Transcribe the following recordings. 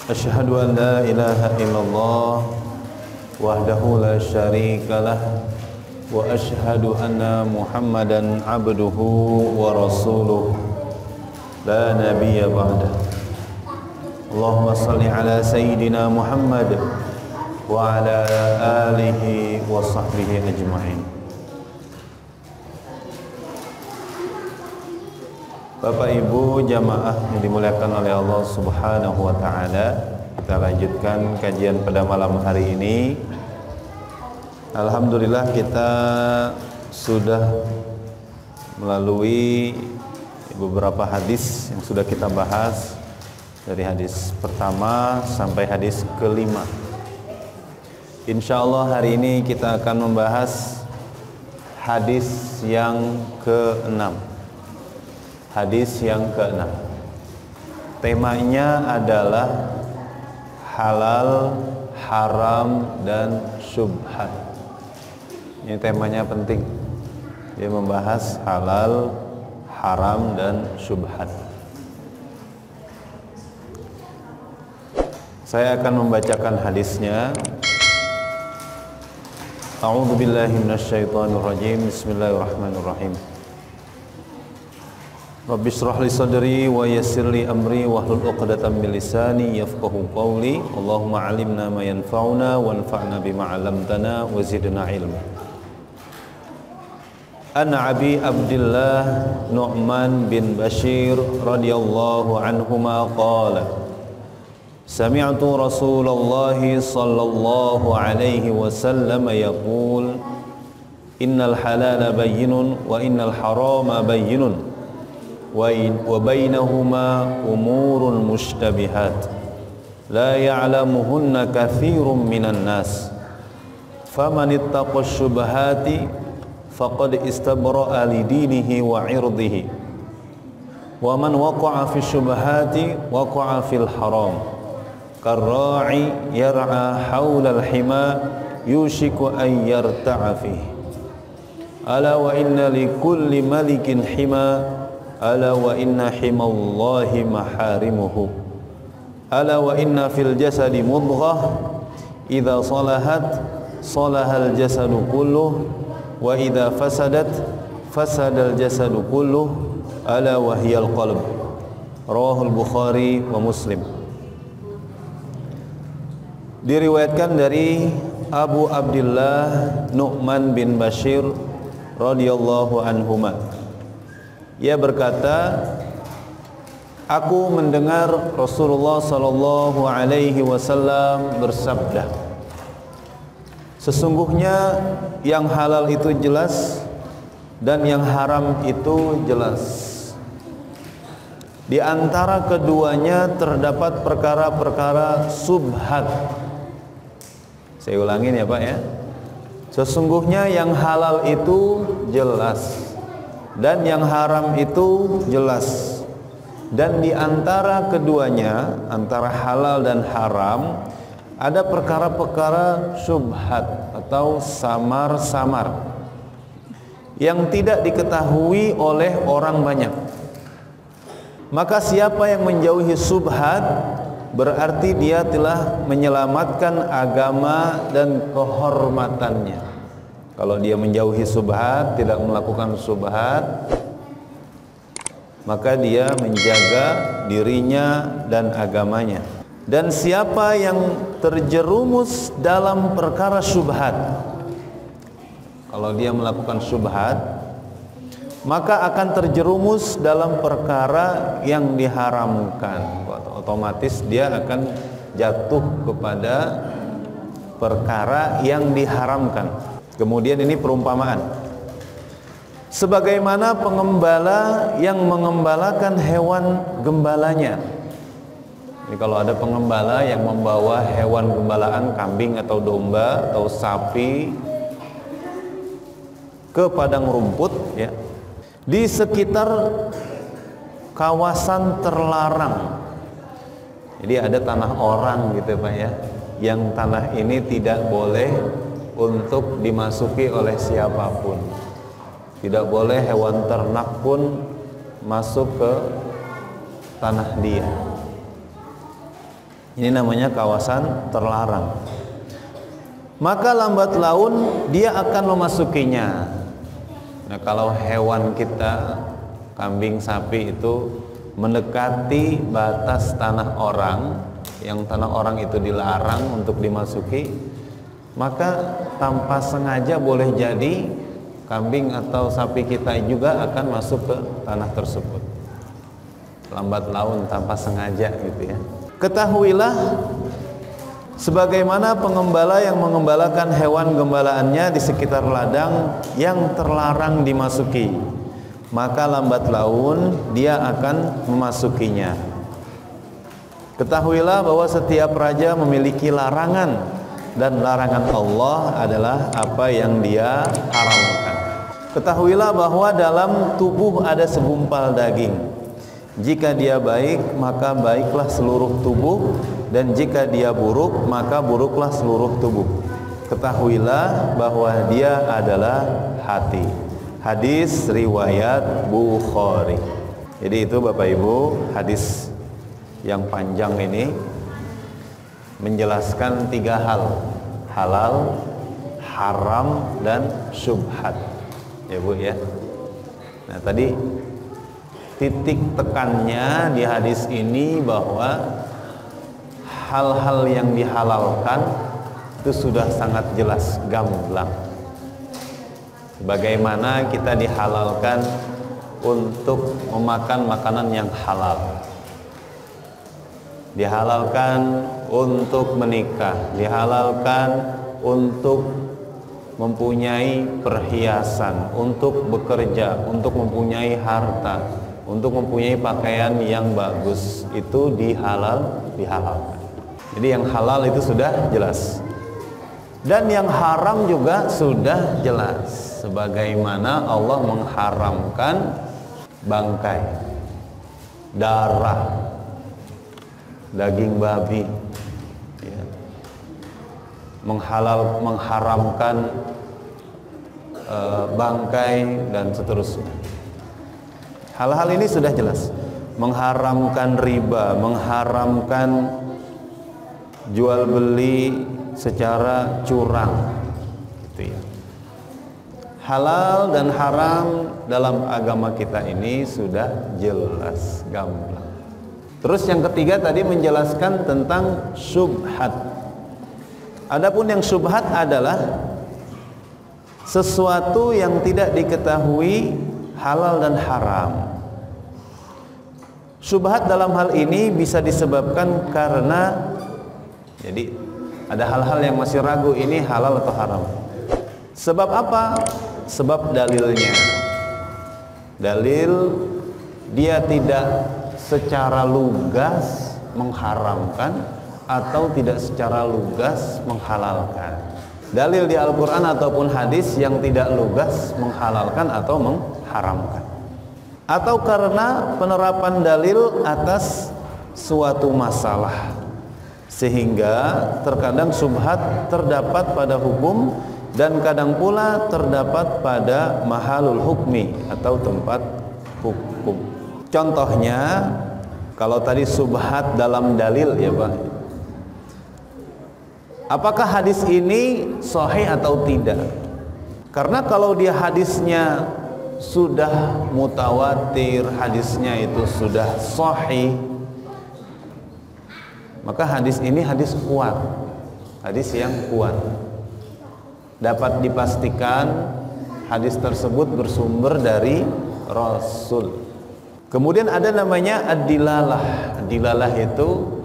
Asyhadu an la ilaha illallah wahdahu la syarikalah wa asyhadu anna Muhammadan abduhu wa rasuluh la nabiyya ba'dah. Allahumma salli ala sayyidina Muhammad wa ala alihi wa sahbihi ajma'in. Bapak Ibu jamaah yang dimuliakan oleh Allah Subhanahu wa taala, kita lanjutkan kajian pada malam hari ini. Alhamdulillah kita sudah melalui beberapa hadis yang sudah kita bahas, dari hadis pertama sampai hadis kelima. Insya Allah hari ini kita akan membahas hadis yang ke-6. Hadis yang ke-6. Temanya adalah halal, haram, dan syubhat. Ini temanya penting. Dia membahas halal, haram, dan syubhat. Saya akan membacakan hadisnya. A'udzu billahi minasyaitonir rajim. Bismillahirrahmanirrahim. Rabbi shrah li sadri wa yassir li amri wahlul 'uqdatam min lisani yafqahu qawli. Allahumma 'allimna ma yanfa'una wanfa'na bima 'allamtana wa zidna 'ilma. An Abi Abdullah Nu'man bin Bashir radhiyallahu anhuma qala sami'tu Rasulullah sallallahu alaihi wasallam yaqul innal halala bayyinun wa innal harama bayyinun wa bainahuma umurun mushtabihat la ya'lamuhunna katsirun minan nas faman ittaqa syubhati faqad istabra'a li dinihi wa 'irdihi wa man waqa'a fi syubhati waqa'a fil haram karra'i yar'a hawla al-hima yushiku an yarta'a fihi ala wa inna li kulli malikin hima ala wa inna himallahi maharimuhu ala wa inna fil jasadi mudghah idza salahat salahal jasadu kulluh wa idza fasadat fasadal jasadu kulluh ala wa hiyal qalb. Rawahul Bukhari wa Muslim. Diriwayatkan dari Abu Abdullah Nu'man bin Bashir radhiyallahu anhuma. Ia berkata, aku mendengar Rasulullah sallallahu alaihi wasallam bersabda, sesungguhnya yang halal itu jelas dan yang haram itu jelas. Di antara keduanya terdapat perkara-perkara subhat. Saya ulangin ya Pak ya. Sesungguhnya yang halal itu jelas dan yang haram itu jelas. Dan di antara keduanya, antara halal dan haram, ada perkara-perkara syubhat atau samar-samar yang tidak diketahui oleh orang banyak. Maka siapa yang menjauhi syubhat, berarti dia telah menyelamatkan agama dan kehormatannya. Kalau dia menjauhi syubhat, tidak melakukan syubhat, maka dia menjaga dirinya dan agamanya. Dan siapa yang terjerumus dalam perkara syubhat, kalau dia melakukan syubhat, maka akan terjerumus dalam perkara yang diharamkan. Otomatis dia akan jatuh kepada perkara yang diharamkan. Kemudian ini perumpamaan. Sebagaimana pengembala yang mengembalakan hewan gembalanya. Jadi kalau ada pengembala yang membawa hewan gembalaan, kambing atau domba atau sapi ke padang rumput ya, di sekitar kawasan terlarang. Jadi ada tanah orang gitu Pak ya, yang tanah ini tidak boleh untuk dimasuki oleh siapapun. Tidak boleh hewan ternak pun masuk ke tanah dia. Ini namanya kawasan terlarang. Maka lambat laun dia akan memasukinya. Nah, kalau hewan kita, kambing, sapi itu mendekati batas tanah orang, yang tanah orang itu dilarang untuk dimasuki, maka tanpa sengaja boleh jadi kambing atau sapi kita juga akan masuk ke tanah tersebut. Lambat laun, tanpa sengaja gitu ya. Ketahuilah, sebagaimana pengembala yang mengembalakan hewan gembalaannya di sekitar ladang yang terlarang dimasuki, maka lambat laun dia akan memasukinya. Ketahuilah bahwa setiap raja memiliki larangan, dan larangan Allah adalah apa yang dia haramkan. Ketahuilah bahwa dalam tubuh ada segumpal daging. Jika dia baik, maka baiklah seluruh tubuh, dan jika dia buruk, maka buruklah seluruh tubuh. Ketahuilah bahwa dia adalah hati. Hadis riwayat Bukhari. Jadi itu Bapak Ibu, hadis yang panjang ini menjelaskan 3 hal: halal, haram, dan syubhat. Ya Bu ya. Nah, tadi titik tekannya di hadis ini bahwa hal-hal yang dihalalkan itu sudah sangat jelas, gamblang. Bagaimana kita dihalalkan untuk memakan makanan yang halal, dihalalkan untuk menikah, dihalalkan untuk mempunyai perhiasan, untuk bekerja, untuk mempunyai harta, untuk mempunyai pakaian yang bagus, itu dihalalkan. Jadi yang halal itu sudah jelas, dan yang haram juga sudah jelas. Sebagaimana Allah mengharamkan bangkai, darah, daging babi, ya. Mengharamkan bangkai dan seterusnya. Hal-hal ini sudah jelas. Mengharamkan riba, mengharamkan jual beli secara curang, gitu ya. Halal dan haram dalam agama kita ini sudah jelas, gamblang. Terus yang ketiga tadi menjelaskan tentang syubhat. Adapun yang syubhat adalah sesuatu yang tidak diketahui halal dan haram. Syubhat dalam hal ini bisa disebabkan karena, jadi ada hal-hal yang masih ragu ini halal atau haram. Sebab apa? Sebab dalilnya. Dalil dia tidak secara lugas mengharamkan atau tidak secara lugas menghalalkan. Dalil di Al-Quran ataupun hadis yang tidak lugas menghalalkan atau mengharamkan, atau karena penerapan dalil atas suatu masalah, sehingga terkadang syubhat terdapat pada hukum dan kadang pula terdapat pada mahalul hukmi atau tempat hukum. Contohnya, kalau tadi syubhat dalam dalil, ya Pak, apakah hadis ini sahih atau tidak? Karena kalau dia hadisnya sudah mutawatir, hadisnya itu sudah sahih, maka hadis ini hadis kuat, hadis yang kuat. Dapat dipastikan hadis tersebut bersumber dari Rasul. Kemudian ada namanya ad-dilalah. Ad-dilalah itu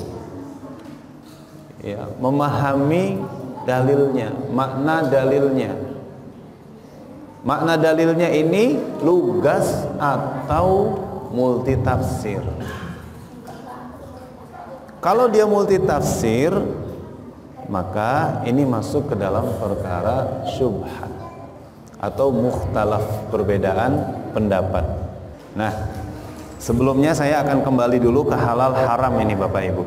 ya, memahami dalilnya, makna dalilnya. Makna dalilnya ini lugas atau multitafsir. Kalau dia multitafsir, maka ini masuk ke dalam perkara syubhat atau mukhtalaf, perbedaan pendapat. Nah, sebelumnya saya akan kembali dulu ke halal haram ini Bapak Ibu.